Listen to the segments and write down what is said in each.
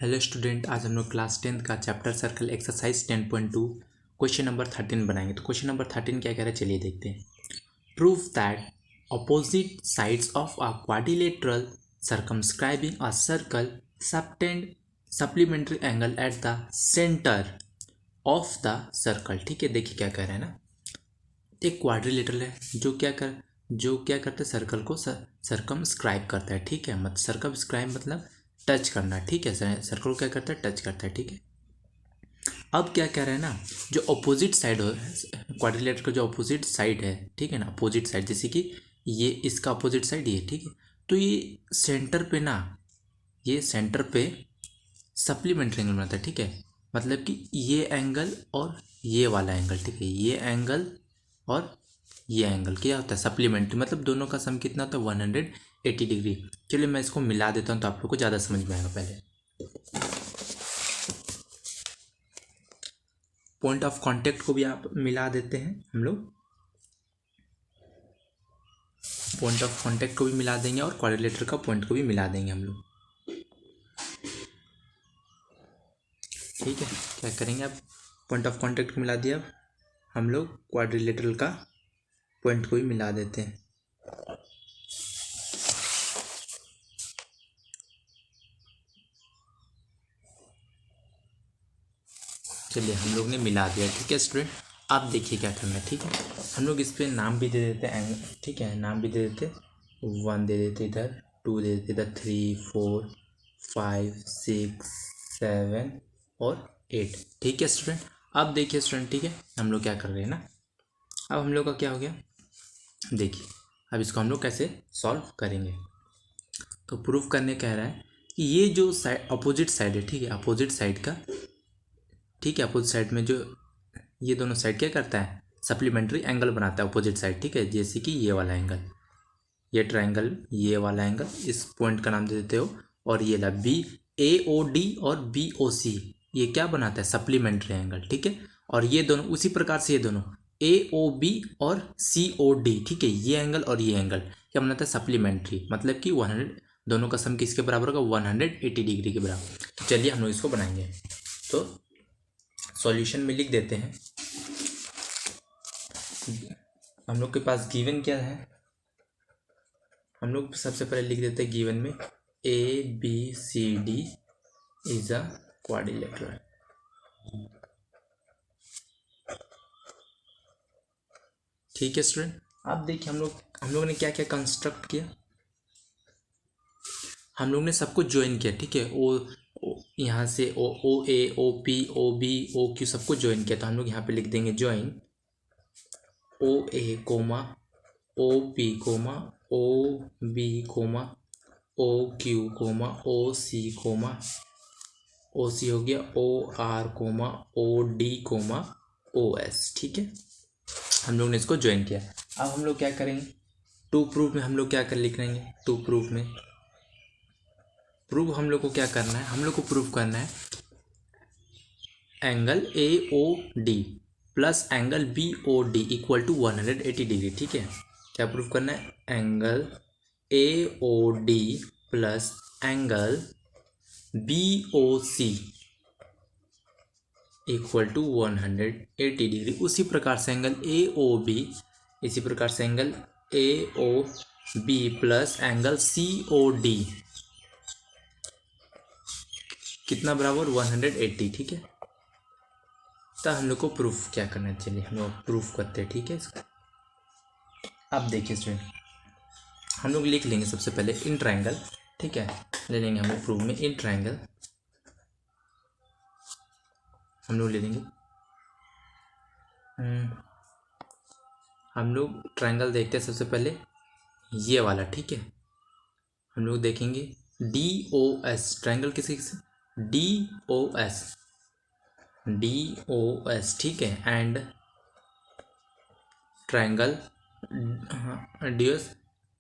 Hello student, आज हम लोग क्लास 10th का chapter circle exercise 10.2 question number 13 बनाएंगे। तो क्वेश्चन नंबर 13 क्या कह रहा है, चलिए देखते हैं। Prove that opposite sides of a quadrilateral circumscribing a circle subtend supplementary angle at the centre of the circle. ठीक है, देखिए क्या कह रहा है ना, एक क्वाड्रिलेटरल है जो क्या करता है, सर्कल को सर्कमस्क्राइब करता है। ठीक है, मतलब सर्कमस्क्राइब मतलब टच करना। ठीक है, सर्कल को क्या करता है, टच करता है। ठीक है, अब क्या कह रहा है ना, जो अपोजिट साइड हो, क्वाड्रिलेटरल का जो अपोजिट साइड है, ठीक है ना, अपोजिट साइड जैसे कि ये इसका अपोजिट साइड ये, ठीक है, तो ये सेंटर पे ना, ये सेंटर पे सप्लीमेंट्री एंगल बनाता है। ठीक है, मतलब कि ये एंगल और ये वाला एंगल, ठीक है, ये एंगल और ये एंगल क्या होता है, सप्लीमेंट्री, मतलब दोनों का सम कितना होता है, 180 डिग्री। चलिए मैं इसको मिला देता हूँ तो आप लोग को ज़्यादा समझ में आएगा। पहले पॉइंट ऑफ कांटेक्ट को भी आप मिला देते हैं, हम लोग पॉइंट ऑफ कांटेक्ट को भी मिला देंगे और क्वाड्रिलेटरल का पॉइंट को भी मिला देंगे हम लोग। ठीक है, क्या करेंगे, अब पॉइंट ऑफ कांटेक्ट को मिला दिया, अब हम लोग क्वाड्रिलेटरल का पॉइंट को भी मिला देते हैं। चलिए हम लोग ने मिला दिया। ठीक है स्टूडेंट, अब देखिए क्या करना है। ठीक है, हम लोग इस पर नाम भी दे देते हैं। ठीक है, नाम भी दे देते, 1 दे देते इधर, 2 दे देते इधर, 3 4 5 6 7 और 8। ठीक है स्टूडेंट, अब देखिए स्टूडेंट, ठीक है, हम लोग क्या कर रहे हैं ना, अब हम लोग का क्या हो गया, देखिए अब इसको हम लोग कैसे सॉल्व करेंगे। तो प्रूफ करने कह रहा है कि ये जो साइड अपोजिट साइड है, ठीक है, अपोजिट साइड का, ठीक है, अपोजिट साइड में जो ये दोनों साइड क्या करता है, सप्लीमेंट्री एंगल बनाता है अपोजिट साइड। ठीक है, जैसे कि ये वाला एंगल, ये ट्रायंगल, ये वाला एंगल, इस पॉइंट का नाम दे देते हो, और ये ला बी ए ओ डी और बी ओ सी, ये क्या बनाता है, सप्लीमेंट्री एंगल। ठीक है, और ये दोनों उसी प्रकार से, ये दोनों ए ओ बी और सी ओ डी, ठीक है, ये एंगल और ये एंगल क्या बनाता है, सप्लीमेंट्री, मतलब कि 100, दोनों का सम किसके बराबर होगा, 180 डिग्री के बराबर। तो चलिए हम लोग इसको बनाएंगे। तो सॉल्यूशन में लिख देते हैं, हम लोग के पास गिवन क्या है, हम लोग सबसे पहले लिख देते हैं गिवन में A B C D is a quadrilateral. ठीक है स्टूडेंट, अब देखिए हम लोग ने क्या क्या कंस्ट्रक्ट किया, हम लोग ने सबको ज्वाइन किया। ठीक है, यहाँ से O A O P O B O Q सबको ज्वाइन किया। तो हम लोग यहाँ पे लिख देंगे join O A comma O P comma O B comma O Q comma O C comma O C हो गया, O R comma O D comma O S. ठीक है, हम लोग ने इसको ज्वाइन किया। अब हम लोग क्या करेंगे, टू प्रूफ में हम लोग क्या कर लिख लेंगे, टू प्रूफ में प्रूफ हम लोग को क्या करना है, हम लोग को प्रूफ करना है angle A O D plus angle B O D equal to 180 degree. ठीक है, क्या प्रूफ करना है, angle A O D plus angle B O C equal to 180 degree. उसी प्रकार से एंगल ए ओ बी, इसी प्रकार से angle A O B plus angle C O D कितना बराबर, 180। ठीक है, तो हम लोग को प्रूफ क्या करना है, चलिए हम लोग प्रूफ करते हैं। ठीक है, इसको अब देखिए स्टूडेंट, हम लोग लिख लेंगे सबसे पहले इन ट्रायंगल। ठीक है, ले लेंगे हम लोग प्रूफ में इन ट्रायंगल, हम लोग ले लेंगे हम लोग ट्रायंगल देखते हैं सबसे पहले ये वाला। ठीक है, हम लोग देखेंगे डी ओ एस, ट्रायंगल किसी D O S, D O S. ठीक है, and triangle D S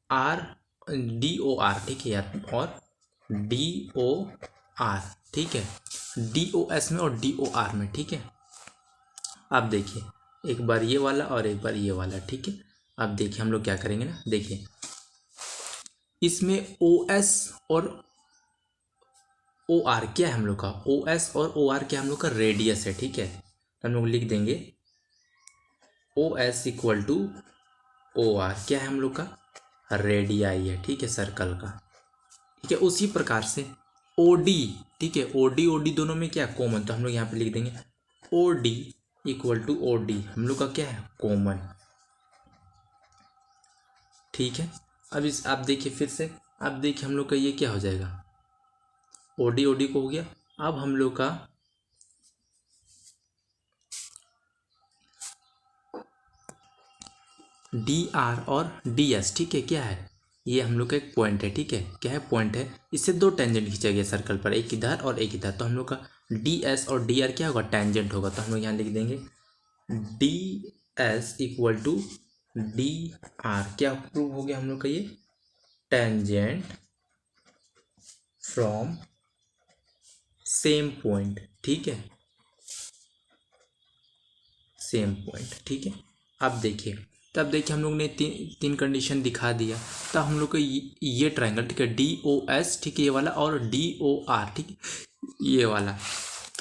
R D O R. ठीक है यार, और डी ओ आर। ठीक है, डी ओ एस में और डी ओ आर में। ठीक है, अब देखिए एक बार ये वाला और एक बार ये वाला। ठीक है, अब देखिए हम लोग क्या करेंगे ना, देखिए इसमें ओ एस और ओ आर क्या है हम लोग का, ओ एस और ओ आर क्या हम लोग का रेडियस है, ठीक है। तो हम लोग लिख देंगे O S equal to O R क्या है हम लोग का रेडियाई है, ठीक है, सर्कल का, ठीक है। उसी प्रकार से ओ डी, ठीक है, ओ डी दोनों में क्या कॉमन, तो हम लोग यहाँ पे लिख देंगे O D equal to O D हम लोग का क्या है कॉमन, ठीक है। अब इस आप देखिए फिर से, अब देखिए हम लोग का ये क्या हो जाएगा, ओ डी को हो गया। अब हम लोग का डी आर और डी एस, ठीक है, क्या है, ये हम लोग का एक पॉइंट है, ठीक है, क्या है पॉइंट है, इससे दो टेंजेंट खींचा गया सर्कल पर, एक इधर और एक इधर, तो हम लोग का डी एस और डी आर क्या होगा टेंजेंट होगा, तो हम लोग यहाँ लिख देंगे D S equal to D R, क्या प्रूव हो गया हम लोग का ये टेंजेंट फ्रॉम सेम पॉइंट, ठीक है, सेम पॉइंट, ठीक है। अब देखिए, तब देखिए हम लोग ने तीन कंडीशन दिखा दिया, तब हम लोग को ये ट्रायंगल, ठीक है, डी ओ एस, ठीक है, ये वाला, और डी ओ आर, ठीक है, ये वाला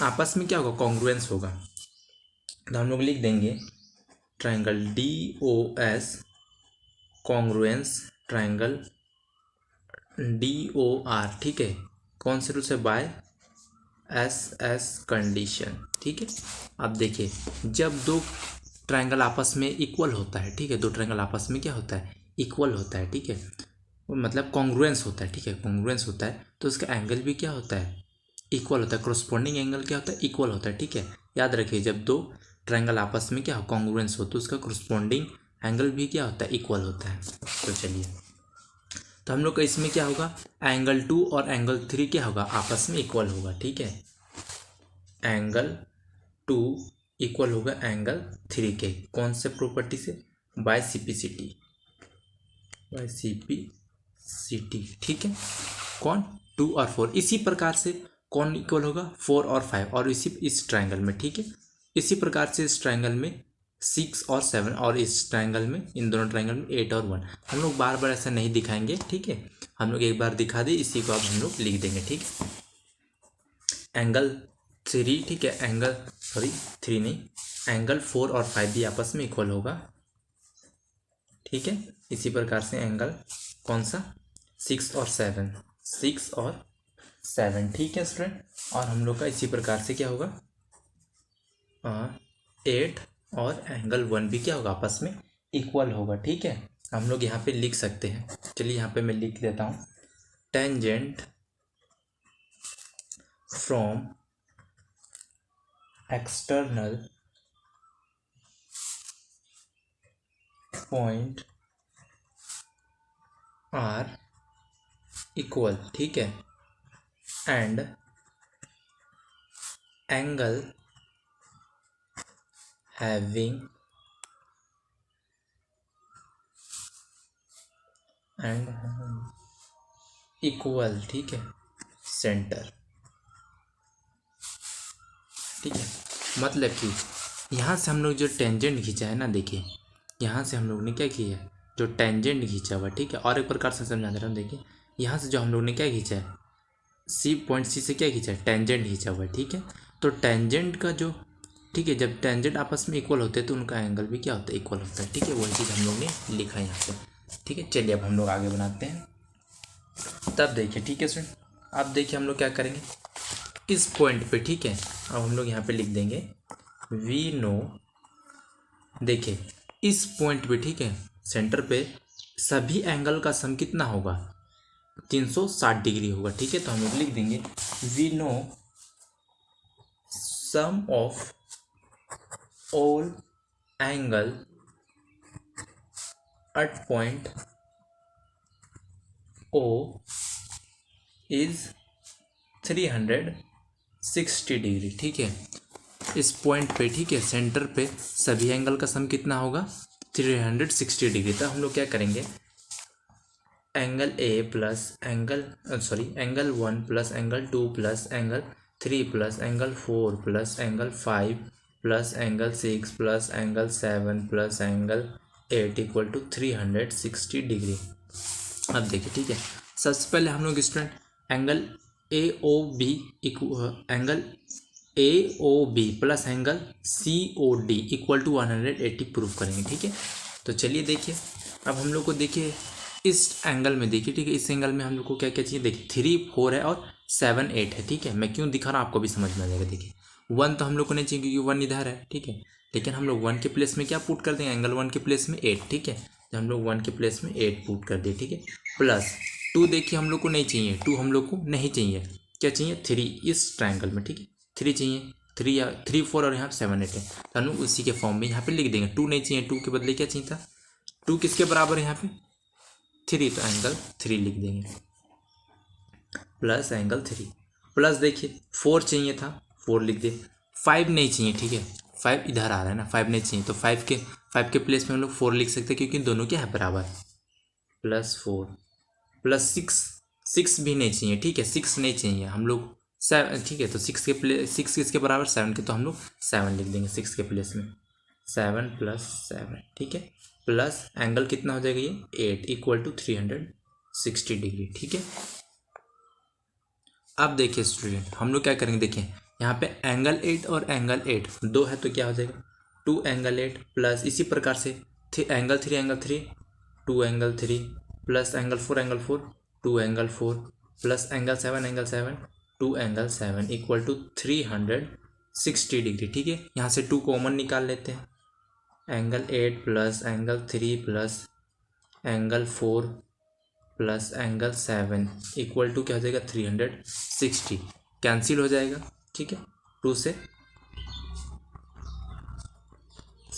आपस में क्या होगा कॉन्ग्रुएंस होगा, तो हम लोग लिख देंगे triangle D O S congruence triangle D O R, ठीक है, कौन से रूल से, बाय एस एस कंडीशन, ठीक है। अब देखिए जब दो ट्रायंगल आपस में इक्वल होता है, ठीक है, दो ट्रायंगल आपस में क्या होता है इक्वल होता है, ठीक है, मतलब कॉन्ग्रुएंस होता है, ठीक है, कॉन्ग्रुएंस होता है, तो उसका एंगल भी क्या होता है इक्वल होता है, कोरस्पॉन्डिंग एंगल क्या होता है इक्वल होता है, ठीक है। याद रखिए जब दो ट्रायंगल आपस में क्या हो कॉन्ग्रुएंस हो तो उसका कोरस्पॉन्डिंग एंगल भी क्या होता है इक्वल होता है। तो चलिए, तो हम लोग का इसमें क्या होगा एंगल 2 और एंगल 3 क्या होगा आपस में इक्वल होगा, ठीक है, एंगल 2 इक्वल होगा एंगल 3 के, कौन से प्रॉपर्टी से, बाय सीपीसीटी, बाय सीपीसीटी, ठीक है, कौन 2 और 4, इसी प्रकार से कौन इक्वल होगा 4 और 5, और इस ट्रायंगल में, ठीक है, इसी प्रकार से इस ट्रायंगल में 6 और 7, और इस ट्रायंगल में इन दोनों ट्रायंगल में 8 और 1। हम लोग बार बार ऐसा नहीं दिखाएंगे, ठीक है, हम लोग एक बार दिखा दे, इसी को अब हम लोग लिख देंगे, ठीक है, एंगल 3, ठीक है, एंगल सॉरी 3 नहीं, एंगल 4 और 5 भी आपस में इक्वल होगा, ठीक है। इसी प्रकार से एंगल कौन सा 6 और 7, 6 और 7, ठीक है स्टूडेंट, और हम लोग का इसी प्रकार से क्या होगा 8 और एंगल 1 भी क्या होगा आपस में इक्वल होगा, ठीक है। हम लोग यहाँ पे लिख सकते हैं, चलिए यहाँ पे मैं लिख देता हूँ tangent from external point R equal, ठीक है, and angle having and equal, ठीक है, सेंटर, ठीक है। मतलब कि यहाँ से हम लोग जो टेंजेंट खींचा है ना, देखिए यहाँ से हम लोग ने क्या किया है जो टेंजेंट खींचा हुआ, ठीक है, और एक प्रकार से समझा दे रहा हूँ, देखिए यहाँ से जो हम लोग ने क्या खींचा है सी पॉइंट सी से क्या खींचा है टेंजेंट खींचा हुआ है, ठीक है। तो टेंजेंट का जो, ठीक है, जब टेंजेंट आपस में इक्वल होते हैं तो उनका एंगल भी क्या होता है इक्वल होता है, ठीक है, वही चीज़ हम लोग ने लिखा है यहाँ पे, ठीक है। चलिए अब हम लोग आगे बनाते हैं, तब देखिए, ठीक है स्टूडेंट, अब देखिए हम लोग क्या करेंगे इस पॉइंट पे, ठीक है, अब हम लोग यहाँ पे लिख देंगे वी नो, देखिए इस पॉइंट पे, ठीक है, सेंटर पे सभी एंगल का सम कितना होगा 360 डिग्री होगा, ठीक है। तो हम लोग लिख देंगे we know sum of all angle at point O is 360 degree, ठीक है, इस पॉइंट पे, ठीक है, सेंटर पे सभी एंगल का सम कितना होगा 360 डिग्री। तो हम लोग क्या करेंगे angle A plus angle angle 1 plus angle 2 plus angle 3 plus angle 4 plus angle 5 plus angle 6 plus angle 7 plus angle 8 equal to 360 degree. अब देखिए, ठीक है, सबसे पहले हम लोग student angle A O B angle A O B plus angle C O D equal to 180 proof करेंगे। ठीक है, तो चलिए देखिए, अब हम लोग को देखिए इस एंगल में देखिए, ठीक है, इस एंगल में हम लोग को क्या क्या चाहिए देखिए, 3 4 है और 7 8 है। ठीक है, मैं क्यों दिखा रहा हूँ आपको भी समझ में आ जाएगा। देखिए 1 तो हम लोग को नहीं चाहिए क्योंकि 1 इधर है। ठीक है, लेकिन हम लोग 1 के प्लेस में क्या पुट कर देंगे, एंगल 1 के प्लेस में 8। ठीक है, तो हम लोग 1 के प्लेस में 8 पुट कर दिए। ठीक है, प्लस 2 देखिए हम लोग को नहीं चाहिए, 2 हम लोग को नहीं चाहिए, क्या चाहिए 3 इस ट्रायंगल में। ठीक है, 3 चाहिए, 3 या 3 4 और यहाँ 7 8 है, तो हम लोग उसी के फॉर्म में यहाँ पे लिख देंगे। 2 नहीं चाहिए, 2 के बदले क्या चाहिए था, 2 किसके बराबर है यहाँ पे 3, तो एंगल 3 लिख देंगे प्लस एंगल 3। प्लस देखिए 4 चाहिए था, 4 लिख दे। 5 नहीं चाहिए, ठीक है, 5 इधर आ रहा है ना, 5 नहीं चाहिए, तो 5 के प्लेस में हम लोग 4 लिख सकते हैं क्योंकि दोनों क्या है बराबर, प्लस 4 प्लस 6 भी नहीं चाहिए। ठीक है, 6 नहीं चाहिए हम लोग 7। ठीक है, तो 6 किसके बराबर 7 के, तो हम लोग 7 लिख देंगे 6 के प्लेस में, 7 प्लस 7। ठीक है, प्लस एंगल कितना हो जाएगा ये 8 इक्वल टू 360 डिग्री। ठीक है, अब देखिए स्टूडेंट हम लोग क्या करेंगे, देखिए यहाँ पे एंगल 8 और एंगल 8 दो है, तो क्या हो जाएगा 2 एंगल 8 प्लस इसी प्रकार से angle 3 2 angle 3 plus angle 4 2 angle 4 plus angle 7 2 angle 7 equal to 360 degree. ठीक है, यहाँ से 2 कॉमन निकाल लेते हैं, angle 8 plus angle 3 plus angle 4 plus angle 7 equal to क्या हो जाएगा 360, कैंसिल हो जाएगा। ठीक है, 2 से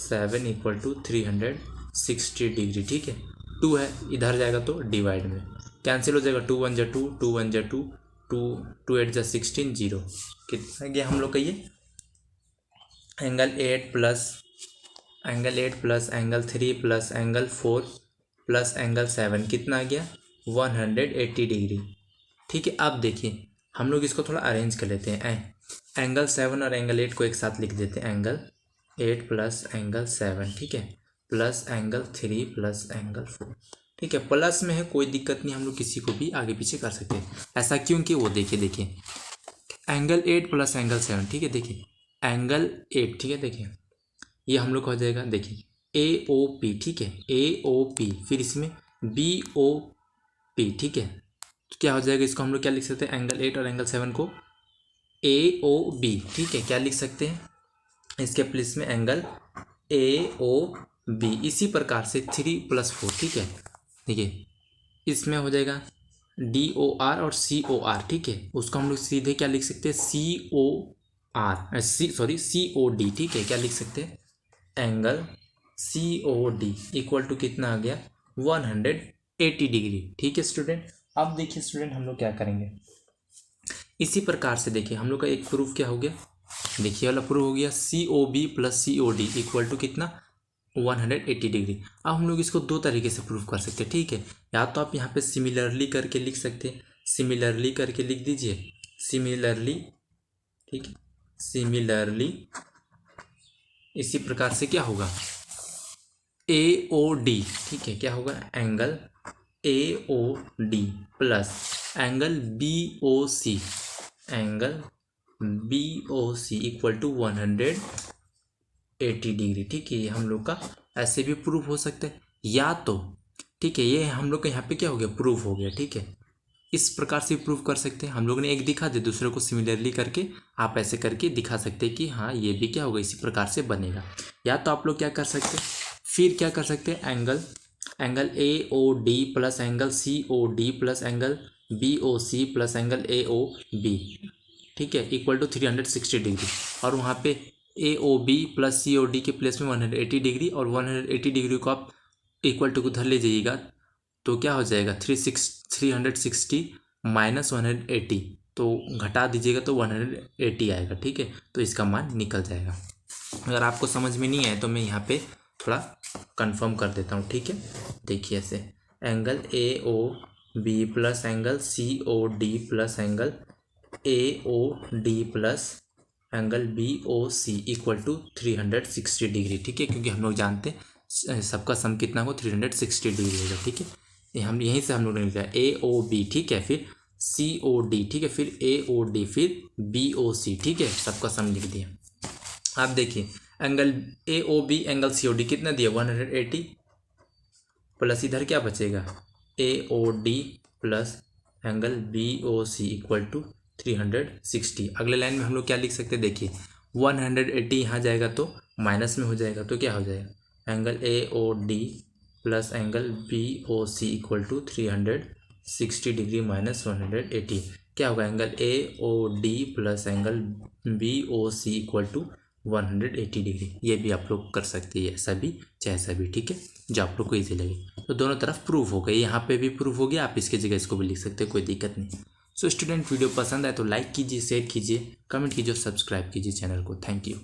7 इक्वल टू 360 डिग्री। ठीक है, 2 है इधर जाएगा तो डिवाइड में कैंसिल हो जाएगा, 2 1 जा 2 2 1 जा 2 2 2 8 जा 16 0। कितना गया हम लोग का ये angle 8 plus angle 3 plus angle 4 plus angle 7 कितना आ गया 180 डिग्री। ठीक है, अब देखिए हम लोग इसको थोड़ा अरेंज कर लेते हैं, एंगल 7 और एंगल 8 को एक साथ लिख देते हैं, एंगल 8 प्लस एंगल 7। ठीक है, प्लस एंगल 3 प्लस एंगल 4। ठीक है, प्लस में है कोई दिक्कत नहीं, हम लोग किसी को भी आगे पीछे कर सकते हैं, ऐसा क्योंकि वो देखिए एंगल 8 प्लस एंगल 7। ठीक है, देखिए एंगल 8, ठीक है, देखिए ये हम लोग का हो जाएगा, देखिए ए ओ पी। ठीक है, ए ओ पी, फिर इसमें बी ओ पी। ठीक है, तो क्या हो जाएगा, इसको हम लोग क्या लिख सकते हैं, एंगल 8 और एंगल 7 को ए ओ बी। ठीक है, क्या लिख सकते हैं, इसके प्लेस में एंगल ए ओ बी। इसी प्रकार से 3 प्लस 4। ठीक है, देखिए इसमें हो जाएगा डी ओ आर और सी ओ आर। ठीक है, उसको हम लोग सीधे क्या लिख सकते हैं, सी O R C O D. ठीक है, क्या लिख सकते हैं, angle C O D equal to कितना आ गया 180 डिग्री। ठीक है स्टूडेंट, अब देखिए स्टूडेंट हम लोग क्या करेंगे, इसी प्रकार से देखिए हम लोग का एक प्रूफ क्या हो गया, देखिए वाला प्रूफ हो गया C O B plus C O D equal to कितना 180 डिग्री। अब हम लोग इसको दो तरीके से प्रूफ कर सकते हैं। ठीक है, या तो आप यहाँ पे सिमिलरली करके लिख सकते हैं, सिमिलरली करके लिख दीजिए, सिमिलरली। ठीक है, सिमिलरली इसी प्रकार से क्या होगा ए ओ डी। ठीक है, क्या होगा angle A O D plus angle B O C, angle B O C equal to 180 degree. ठीक है, ये हम लोग का ऐसे भी प्रूफ हो सकता है, या तो ठीक है ये हम लोग का यहाँ पे क्या हो गया प्रूफ हो गया। ठीक है, इस प्रकार से प्रूफ कर सकते हैं, हम लोग ने एक दिखा दे दूसरे को सिमिलरली करके आप ऐसे करके दिखा सकते हैं कि हाँ ये भी क्या होगा इसी प्रकार से बनेगा। या तो आप लोग क्या कर सकते हैं, फिर क्या कर सकते हैं, angle A O D plus angle C O D plus angle B O C plus angle A O B. ठीक है, इक्वल टू 360 डिग्री, और वहाँ पे A O B plus C O D के प्लेस में 180 डिग्री, और 180 degree को आप इक्वल टू को उधर ले जाइएगा तो क्या हो जाएगा 360 माइनस 180, तो घटा दीजिएगा तो 180 आएगा। ठीक है, तो इसका मान निकल जाएगा। अगर आपको समझ में नहीं आए तो मैं यहाँ पे थोड़ा कंफर्म कर देता हूँ। ठीक है, देखिए ऐसे angle A O B plus angle C O D plus angle A O D plus angle B O C equal to 360 degree. ठीक है, क्योंकि हम लोग जानते हैं सबका सम कितना हो 360 डिग्री होगा। ठीक है, हम यहीं से हम लोग ने लिखा ए ओ बी। ठीक है, फिर COD, ठीक है, फिर AOD, फिर BOC, ठीक है, सबका सम लिख दिया। आप देखिए एंगल AOB एंगल COD कितना दिया 180 प्लस इधर क्या बचेगा AOD plus angle BOC equal to 360। अगले लाइन में हम लोग क्या लिख सकते हैं, देखिए 180 यहाँ जाएगा तो माइनस में हो जाएगा, तो क्या हो जाएगा angle AOD plus angle BOC equal to 360 degree minus 180। क्या होगा angle AOD plus angle BOC equal to 180 degree. ये भी आप लोग कर सकते हैं, ऐसा भी चाहे ऐसा भी, ठीक है, जो आप लोग को ईजी लगे। तो दोनों तरफ प्रूफ हो गए, यहाँ पे भी प्रूफ हो गया, आप इसके जगह इसको भी लिख सकते हैं, कोई दिक्कत नहीं। सो स्टूडेंट वीडियो पसंद आए तो लाइक कीजिए, शेयर कीजिए, कमेंट कीजिए, सब्सक्राइब कीजिए चैनल को। Thank you.